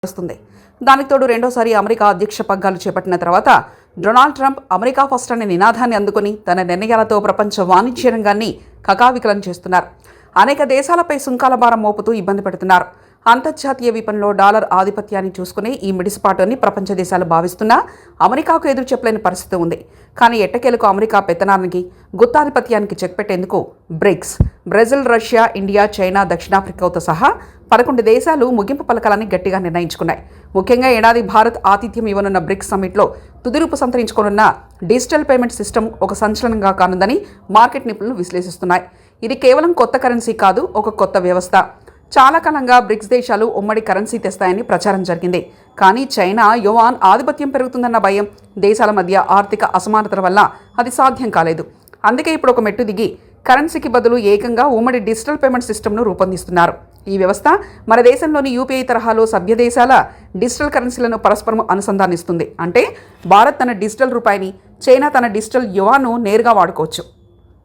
వస్తుంది. దానికి తోడు రెండోసారి అమెరికా అధ్యక్ష పగ్గాలు చేపట్టిన తర్వాత డొనాల్డ్ ట్రంప్ అమెరికా ఫస్ట్ అనే నినాదాన్ని అందుకుని తన నిర్ణయాలతో ప్రపంచ వాణిజ్య రంగాన్ని కకావికలం చేస్తున్నారు. అనేక దేశాలపై సుంకాల భారం మోపుతూ ఇబ్బంది పెడుతున్నారు. అంతర్జాతీయ విపణిలో డాలర్ ఆధిపత్యాన్ని చూసుకునే ఈ మిడిసిపాటుని ప్రపంచ దేశాలు భావిస్తున్నా అమెరికాకు ఎదురు చెప్పలేని పరిస్థితి ఉంది. కానీ ఎట్టకేలకు అమెరికా పెత్తనానికి గుత్తాధిపత్యానికి చెక్ పెట్టేందుకు BRICS Brazil, Russia, India, China, దక్షిణాఫ్రికాతో సహా 11 దేశాలు ముగింపు పలకాలని గట్టిగా నిర్ణయించుకున్నాయి. ముఖ్యంగా ఏడాది భారత్ ఆతిథ్యం ఇవ్వనున్న బ్రిక్స్ సమ్మిట్లో తుదిరూపు సంతరించుకోనున్న డిజిటల్ పేమెంట్ సిస్టమ్ ఒక సంచలనంగా కానుందని మార్కెట్ నిపుణులు విశ్లేషిస్తున్నాయి. ఇది కేవలం కొత్త కరెన్సీ కాదు, ఒక కొత్త వ్యవస్థ. చాలా కాలంగా బ్రిక్స్ దేశాలు ఉమ్మడి కరెన్సీ తెస్తాయని ప్రచారం జరిగింది. కానీ చైనా, యువాన్ ఆధిపత్యం పెరుగుతుందన్న భయం, దేశాల మధ్య ఆర్థిక అసమానతల వల్ల అది సాధ్యం కాలేదు. అందుకే ఇప్పుడు ఒక మెట్టు దిగి కరెన్సీకి బదులు ఏకంగా ఉమ్మడి డిజిటల్ పేమెంట్ సిస్టమ్ను రూపొందిస్తున్నారు. ఈ వ్యవస్థ మన దేశంలోని యూపీఐ తరహాలో సభ్య దేశాల డిజిటల్ కరెన్సీలను పరస్పరం అనుసంధానిస్తుంది. అంటే భారత్ తన డిజిటల్ రూపాయిని, చైనా తన డిజిటల్ యువాన్ను నేరుగా వాడుకోవచ్చు.